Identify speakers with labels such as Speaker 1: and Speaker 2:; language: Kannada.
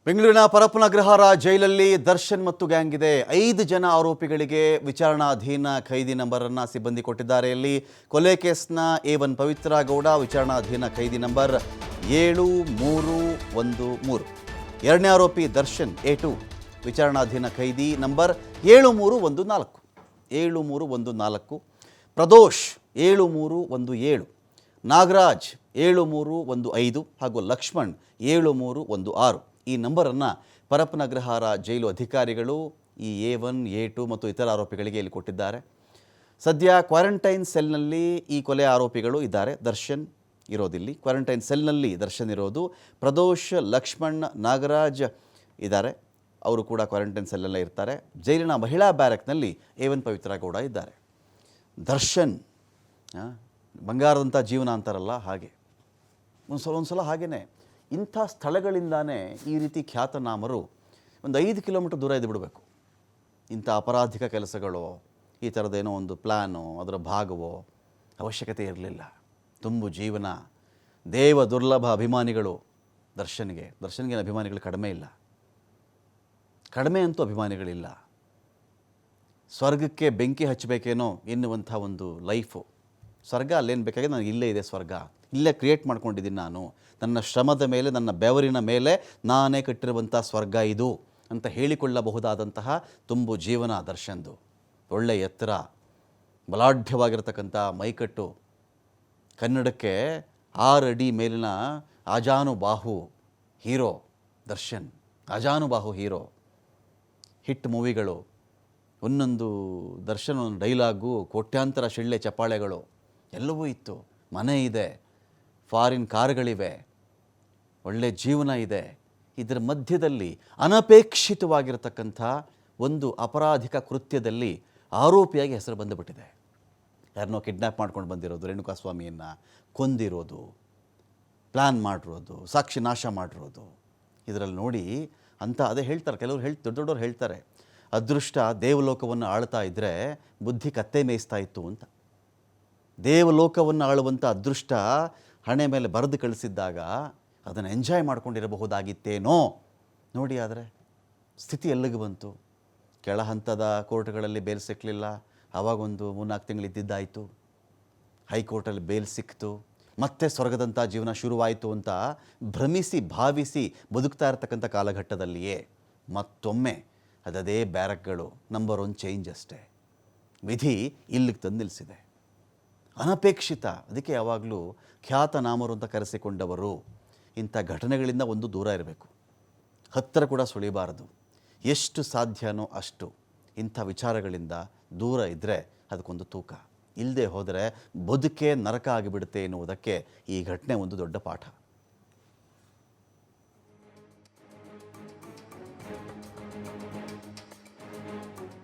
Speaker 1: ಬೆಂಗಳೂರಿನ ಪರಪ್ಪನಗ್ರಹಾರ ಜೈಲಲ್ಲಿ ದರ್ಶನ್ ಮತ್ತು ಗ್ಯಾಂಗ್ ಇದೆ. 5 ಜನ ಆರೋಪಿಗಳಿಗೆ ವಿಚಾರಣಾಧೀನ ಖೈದಿ ನಂಬರ್ ಅನ್ನು ಸಿಬ್ಬಂದಿ ಕೊಟ್ಟಿದ್ದಾರೆ. ಇಲ್ಲಿ ಕೊಲೆ ಕೇಸ್ನ A1 ಪವಿತ್ರ ಗೌಡ ವಿಚಾರಣಾಧೀನ ಖೈದಿ ನಂಬರ್ 7313. ಎರಡನೇ ಆರೋಪಿ ದರ್ಶನ್ A2 ವಿಚಾರಣಾಧೀನ ಖೈದಿ ನಂಬರ್ 7314. ಪ್ರದೋಷ್ 7317, ನಾಗರಾಜ್ 7315 ಹಾಗೂ ಲಕ್ಷ್ಮಣ್ 7316. ಈ ನಂಬರನ್ನು ಪರಪ್ಪನಗ್ರಹಾರ ಜೈಲು ಅಧಿಕಾರಿಗಳು ಈ A1, A2 ಮತ್ತು ಇತರ ಆರೋಪಿಗಳಿಗೆ ಇಲ್ಲಿ ಕೊಟ್ಟಿದ್ದಾರೆ. ಸದ್ಯ ಕ್ವಾರಂಟೈನ್ ಸೆಲ್ನಲ್ಲಿ ಈ ಕೊಲೆ ಆರೋಪಿಗಳು ಇದ್ದಾರೆ. ದರ್ಶನ್ ಇರೋದಿಲ್ಲಿ ಕ್ವಾರಂಟೈನ್ ಸೆಲ್ನಲ್ಲಿ ದರ್ಶನ್ ಇರೋದು. ಪ್ರದೋಷ್, ಲಕ್ಷ್ಮಣ್, ನಾಗರಾಜ್ ಇದ್ದಾರೆ, ಅವರು ಕೂಡ ಕ್ವಾರಂಟೈನ್ ಸೆಲ್ಲಲ್ಲೇ ಇರ್ತಾರೆ. ಜೈಲಿನ ಮಹಿಳಾ ಬ್ಯಾರಕ್ನಲ್ಲಿ A1 ಪವಿತ್ರ ಗೌಡ ಇದ್ದಾರೆ. ದರ್ಶನ್ ಬಂಗಾರದಂಥ ಜೀವನ ಅಂತಾರಲ್ಲ, ಹಾಗೆ ಒಂದು ಸಲ ಹಾಗೇ ಇಂಥ ಸ್ಥಳಗಳಿಂದಾನೇ ಈ ರೀತಿ ಖ್ಯಾತನಾಮರು ಒಂದು 5 ಕಿಲೋಮೀಟರ್ ದೂರ ಇದ್ದು ಬಿಡಬೇಕು. ಇಂಥ ಅಪರಾಧಿಕ ಕೆಲಸಗಳು, ಈ ಥರದ್ದೇನೋ ಒಂದು ಪ್ಲ್ಯಾನು, ಅದರ ಭಾಗವೋ ಅವಶ್ಯಕತೆ ಇರಲಿಲ್ಲ. ತುಂಬು ಜೀವನ, ದೇವ ದುರ್ಲಭ ಅಭಿಮಾನಿಗಳು ದರ್ಶನ್ಗೆ ಅಭಿಮಾನಿಗಳು ಕಡಿಮೆ ಅಂತೂ ಅಭಿಮಾನಿಗಳಿಲ್ಲ. ಸ್ವರ್ಗಕ್ಕೆ ಬೆಂಕಿ ಹಚ್ಚಬೇಕೇನೋ ಎನ್ನುವಂಥ ಒಂದು ಲೈಫು. ಸ್ವರ್ಗ ಅಲ್ಲೇನು ಬೇಕಾಗಿದೆ, ನನಗೆ ಇಲ್ಲೇ ಇದೆ ಸ್ವರ್ಗ, ಇಲ್ಲೇ ಕ್ರಿಯೇಟ್ ಮಾಡ್ಕೊಂಡಿದ್ದೀನಿ ನಾನು, ನನ್ನ ಶ್ರಮದ ಮೇಲೆ, ನನ್ನ ಬೆವರಿನ ಮೇಲೆ ನಾನೇ ಕಟ್ಟಿರುವಂಥ ಸ್ವರ್ಗ ಇದು ಅಂತ ಹೇಳಿಕೊಳ್ಳಬಹುದಾದಂತಹ ತುಂಬು ಜೀವನ ದರ್ಶನ್ದು. ಒಳ್ಳೆಯ ಎತ್ತರ, ಬಲಾಢ್ಯವಾಗಿರತಕ್ಕಂಥ ಮೈಕಟ್ಟು, ಕನ್ನಡಕ್ಕೆ 6 ಅಡಿ ಮೇಲಿನ ಆಜಾನುಬಾಹು ಹೀರೋ ದರ್ಶನ್. ಆಜಾನುಬಾಹು ಹೀರೋ. ಹಿಟ್ ಮೂವಿಗಳು, ಒಂದೊಂದು ದರ್ಶನ್ ಒಂದು ಡೈಲಾಗು, ಕೋಟ್ಯಾಂತರ ಶಿಳ್ಳೆ ಚಪ್ಪಾಳೆಗಳು ಎಲ್ಲವೂ ಇತ್ತು. ಮನೆ ಇದೆ, ಫಾರಿನ್ ಕಾರುಗಳಿವೆ, ಒಳ್ಳೆ ಜೀವನ ಇದೆ. ಇದರ ಮಧ್ಯದಲ್ಲಿ ಅನಪೇಕ್ಷಿತವಾಗಿರತಕ್ಕಂಥ ಒಂದು ಅಪರಾಧಿಕ ಕೃತ್ಯದಲ್ಲಿ ಆರೋಪಿಯಾಗಿ ಹೆಸರು ಬಂದುಬಿಟ್ಟಿದೆ. ಯಾರನ್ನೋ ಕಿಡ್ನ್ಯಾಪ್ ಮಾಡ್ಕೊಂಡು ಬಂದಿರೋದು, ರೇಣುಕಾಸ್ವಾಮಿಯನ್ನು ಕೊಂದಿರೋದು, ಪ್ಲ್ಯಾನ್ ಮಾಡಿರೋದು, ಸಾಕ್ಷಿ ನಾಶ ಮಾಡಿರೋದು. ಇದರಲ್ಲಿ ನೋಡಿ ಅದೇ ಹೇಳ್ತಾರೆ ಕೆಲವರು, ದೊಡ್ಡವರು ಹೇಳ್ತಾರೆ, ಅದೃಷ್ಟ ದೇವಲೋಕವನ್ನು ಆಳ್ತಾ ಇದ್ದರೆ ಬುದ್ಧಿ ಕತ್ತೆ ಮೇಯಿಸ್ತಾ ಇತ್ತು ಅಂತ. ದೇವಲೋಕವನ್ನು ಆಳುವಂಥ ಅದೃಷ್ಟ ಹಣೆ ಮೇಲೆ ಬರೆದು ಕಳಿಸಿದ್ದಾಗ ಅದನ್ನು ಎಂಜಾಯ್ ಮಾಡ್ಕೊಂಡಿರಬಹುದಾಗಿತ್ತೇನೋ ನೋಡಿ. ಆದರೆ ಸ್ಥಿತಿ ಎಲ್ಲಿಗೆ ಬಂತು? ಕೆಳ ಹಂತದ ಕೋರ್ಟ್ಗಳಲ್ಲಿ ಬೇಲ್ ಸಿಕ್ಕಲಿಲ್ಲ, ಆವಾಗೊಂದು 3-4 ತಿಂಗಳು ಇದ್ದಿದ್ದಾಯಿತು. ಹೈಕೋರ್ಟಲ್ಲಿ ಬೇಲ್ ಸಿಕ್ತು, ಮತ್ತೆ ಸ್ವರ್ಗದಂಥ ಜೀವನ ಶುರುವಾಯಿತು ಅಂತ ಭ್ರಮಿಸಿ ಭಾವಿಸಿ ಬದುಕ್ತಾ ಇರತಕ್ಕಂಥ ಕಾಲಘಟ್ಟದಲ್ಲಿಯೇ ಮತ್ತೊಮ್ಮೆ ಅದೇ ಬ್ಯಾರಕ್ಗಳು ನಂಬರ್ 1 ಚೇಂಜ್ ಅಷ್ಟೇ. ವಿಧಿ ಇಲ್ಲಿಗೆ ತಂದು ನಿಲ್ಲಿಸಿದೆ. ಅನಪೇಕ್ಷಿತ. ಅದಕ್ಕೆ ಯಾವಾಗಲೂ ಖ್ಯಾತನಾಮರು ಅಂತ ಕರೆಸಿಕೊಂಡವರು ಇಂಥ ಘಟನೆಗಳಿಂದ ಒಂದು ದೂರ ಇರಬೇಕು, ಹತ್ತಿರ ಕೂಡ ಸುಳಿಬಾರದು. ಎಷ್ಟು ಸಾಧ್ಯನೋ ಅಷ್ಟು ಇಂಥ ವಿಚಾರಗಳಿಂದ ದೂರ ಇದ್ದರೆ ಅದಕ್ಕೊಂದು ತೂಕ. ಇಲ್ಲದೆ ಹೋದರೆ ಬದುಕೇ ನರಕ ಆಗಿಬಿಡುತ್ತೆ ಎನ್ನುವುದಕ್ಕೆ ಈ ಘಟನೆ ಒಂದು ದೊಡ್ಡ ಪಾಠ.